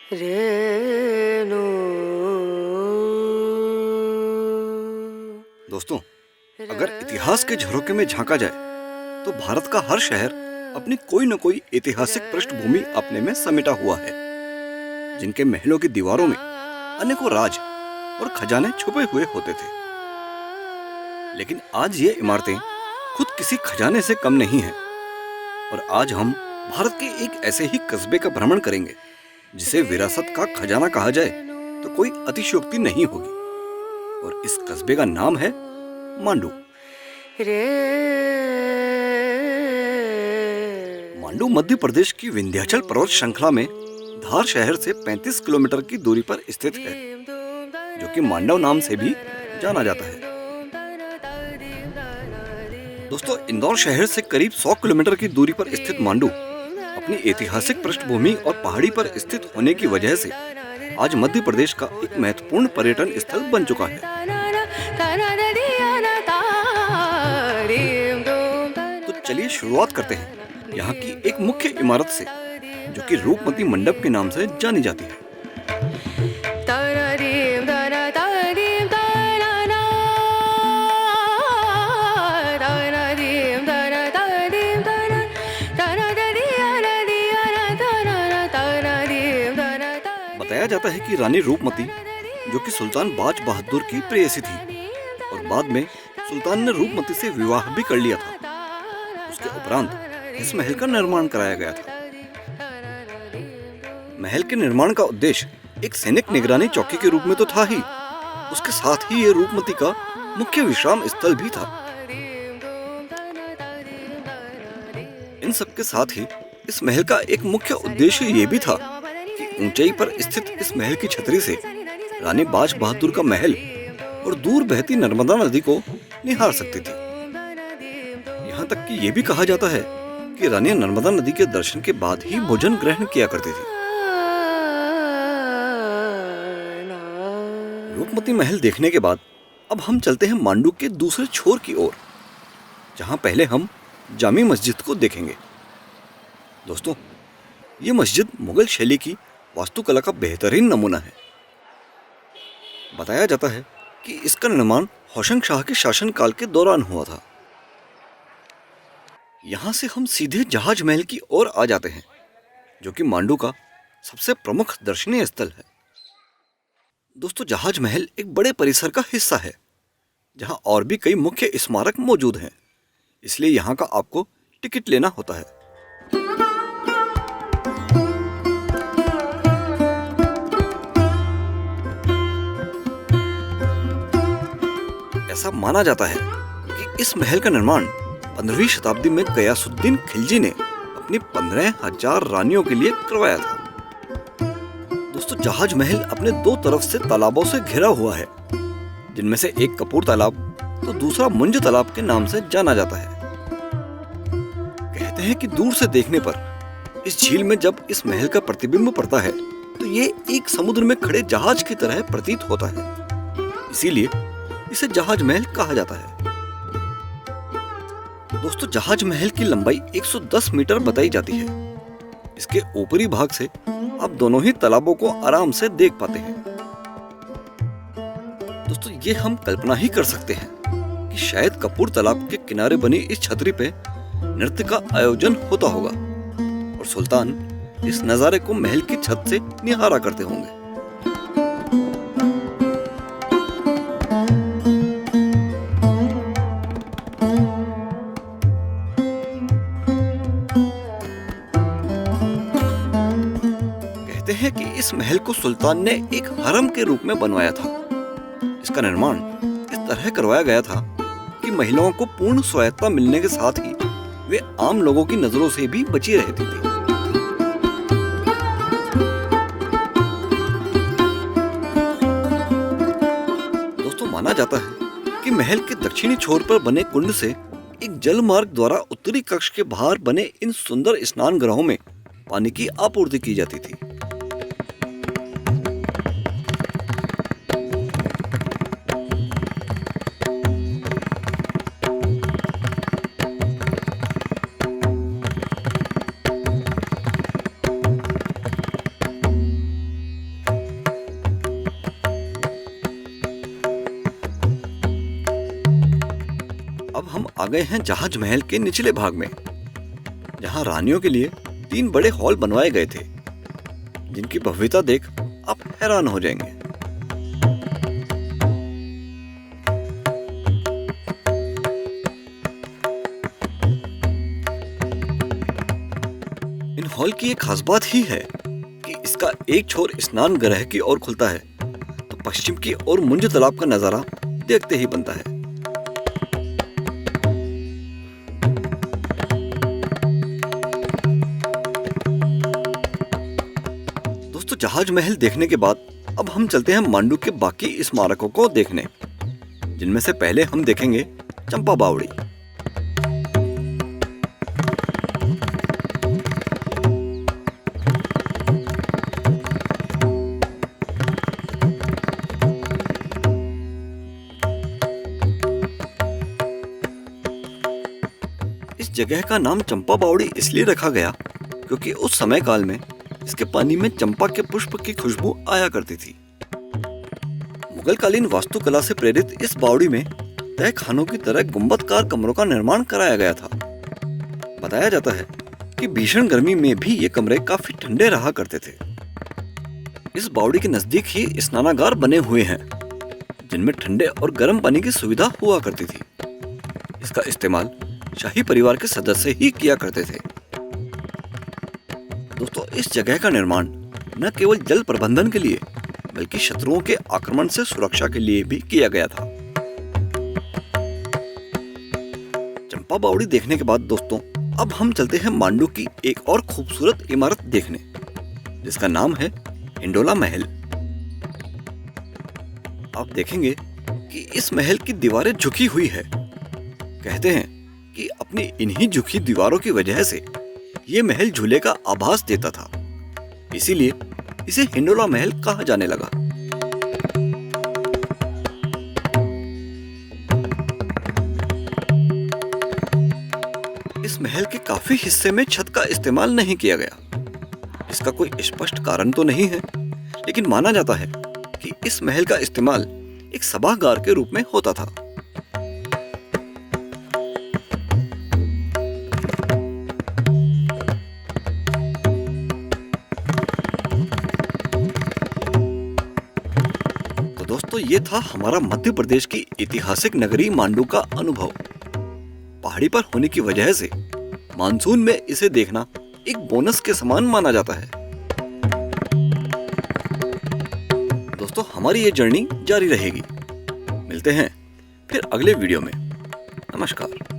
रेणु। दोस्तों, अगर इतिहास के झरोखे में झांका जाए तो भारत का हर शहर अपनी कोई न कोई ऐतिहासिक पृष्ठभूमि अपने में समेटा हुआ है, जिनके महलों की दीवारों में अनेकों राज और खजाने छुपे हुए होते थे। लेकिन आज ये इमारतें खुद किसी खजाने से कम नहीं हैं। और आज हम भारत के एक ऐसे ही कस्बे का भ्रमण करेंगे जिसे विरासत का खजाना कहा जाए तो कोई अतिशयोक्ति नहीं होगी। और इस कस्बे का नाम है मांडू। मांडू मध्य प्रदेश की विंध्याचल पर्वत श्रृंखला में धार शहर से 35 किलोमीटर की दूरी पर स्थित है, जो कि मांडव नाम से भी जाना जाता है। दोस्तों, इंदौर शहर से करीब 100 किलोमीटर की दूरी पर स्थित मांडू अपनी ऐतिहासिक पृष्ठभूमि और पहाड़ी पर स्थित होने की वजह से आज मध्य प्रदेश का एक महत्वपूर्ण पर्यटन स्थल बन चुका है। तो चलिए शुरुआत करते हैं यहाँ की एक मुख्य इमारत से, जो कि रूपमती मंडप के नाम से जानी जाती है। बताया जाता है कि रानी रूपमती, जो कि सुल्तान बाज बहादुर की प्रेयसी थी, और बाद में सुल्तान ने रूपमती से विवाह भी कर लिया था। उसके उपरांत इस महल का निर्माण कराया गया था। महल के निर्माण का उद्देश्य एक सैनिक निगरानी चौकी के रूप में तो था ही, उसके साथ ही यह रूपमती का मुख्य विश्राम स्थल भी था। इन सब के साथ ही इस महल का एक मुख्य उद्देश्य ये भी था कि ऊंचाई पर स्थित इस महल की छतरी से रानी बाज बहादुर का महल और दूर बहती नर्मदा नदी को निहार सकती थी। यहाँ तक कि ये भी कहा जाता है कि रानी नर्मदा नदी के दर्शन के बाद ही भोजन ग्रहण किया करती थी। रूपमती महल देखने के बाद अब हम चलते हैं मांडू के दूसरे छोर की ओर, जहाँ पहले हम जामी मस्जिद को देखेंगे। दोस्तों, ये मस्जिद मुगल शैली की वास्तुकला का बेहतरीन नमूना है। बताया जाता है कि इसका निर्माण होशंग शाह के शासनकाल के दौरान हुआ था। यहाँ से हम सीधे जहाज महल की ओर आ जाते हैं, जो कि मांडू का सबसे प्रमुख दर्शनीय स्थल है। दोस्तों, जहाज महल एक बड़े परिसर का हिस्सा है, जहाँ और भी कई मुख्य स्मारक मौजूद हैं, इसलिए यहाँ का आपको टिकट लेना होता है। ऐसा माना जाता है कि इस महल का निर्माण 15वीं शताब्दी में गयासुद्दीन खिलजी ने अपनी 15,000 रानियों के लिए करवाया था। दोस्तों, जहाज महल अपने दो तरफ से तालाबों से घिरा हुआ है, जिनमें से एक कपूर तालाब तो दूसरा मुंज तालाब के नाम से जाना जाता है। कहते हैं कि दूर से देखने पर इस झील में जब इस महल का प्रतिबिंब पड़ता है तो ये एक समुद्र में खड़े जहाज की तरह प्रतीत होता है, इसीलिए इसे जहाज महल कहा जाता है। दोस्तों, जहाज महल की लंबाई 110 मीटर बताई जाती है। इसके ऊपरी भाग से आप दोनों ही तालाबों को आराम से देख पाते हैं। दोस्तों, ये हम कल्पना ही कर सकते हैं कि शायद कपूर तालाब के किनारे बनी इस छतरी पे नृत्य का आयोजन होता होगा और सुल्तान इस नजारे को महल की छत से निहारा करते होंगे। कहते हैं कि इस महल को सुल्तान ने एक हरम के रूप में बनवाया था। इसका निर्माण इस तरह करवाया गया था कि महिलाओं को पूर्ण स्वायत्तता मिलने के साथ ही वे आम लोगों की नजरों से भी बची रहती थी। दोस्तों, माना जाता है कि महल के दक्षिणी छोर पर बने कुंड से एक जल मार्ग द्वारा उत्तरी कक्ष के बाहर बने इन सुंदर स्नान गृहों में पानी की आपूर्ति की जाती थी। आ गए हैं जहाज महल के निचले भाग में, जहां रानियों के लिए 3 बड़े हॉल बनवाए गए थे, जिनकी भव्यता देख आप हैरान हो जाएंगे। इन हॉल की एक खास बात ही है कि इसका एक छोर स्नान गृह की ओर खुलता है, तो पश्चिम की ओर मुंज तालाब का नजारा देखते ही बनता है। दोस्तों, जहाज महल देखने के बाद अब हम चलते हैं मांडू के बाकी स्मारकों को देखने, जिनमें से पहले हम देखेंगे चंपा बावड़ी। इस जगह का नाम चंपा बावड़ी इसलिए रखा गया क्योंकि उस समय काल में इसके पानी में चंपा के पुष्प की खुशबू आया करती थी। मुगल कालीन वास्तुकला से प्रेरित इस बावड़ी में तय खानों की तरह गुंबदकार कमरों का निर्माण कराया गया था। बताया जाता है कि भीषण गर्मी में भी ये कमरे काफी ठंडे रहा करते थे। इस बावड़ी के नजदीक ही स्नानागार बने हुए हैं, जिनमें ठंडे और गर्म पानी की सुविधा हुआ करती थी। इसका इस्तेमाल शाही परिवार के सदस्य ही किया करते थे। दोस्तों, इस जगह का निर्माण न केवल जल प्रबंधन के लिए बल्कि शत्रुओं के आक्रमण से सुरक्षा के लिए भी किया गया था। चंपा बावड़ी देखने के बाद दोस्तों, अब हम चलते हैं मांडू की एक और खूबसूरत इमारत देखने, जिसका नाम है हिंडोला महल। आप देखेंगे कि इस महल की दीवारें झुकी हुई है। कहते हैं कि अपनी इन्हीं झुकी दीवारों की वजह से ये महल झूले का आभास देता था, इसीलिए इसे हिंडोला महल कहा जाने लगा। इस महल के काफी हिस्से में छत का इस्तेमाल नहीं किया गया। इसका कोई स्पष्ट कारण तो नहीं है, लेकिन माना जाता है कि इस महल का इस्तेमाल एक सभागार के रूप में होता था। दोस्तों, ये था हमारा मध्य प्रदेश की ऐतिहासिक नगरी मांडू का अनुभव। पहाड़ी पर होने की वजह से मानसून में इसे देखना एक बोनस के समान माना जाता है। दोस्तों, हमारी ये जर्नी जारी रहेगी। मिलते हैं फिर अगले वीडियो में। नमस्कार।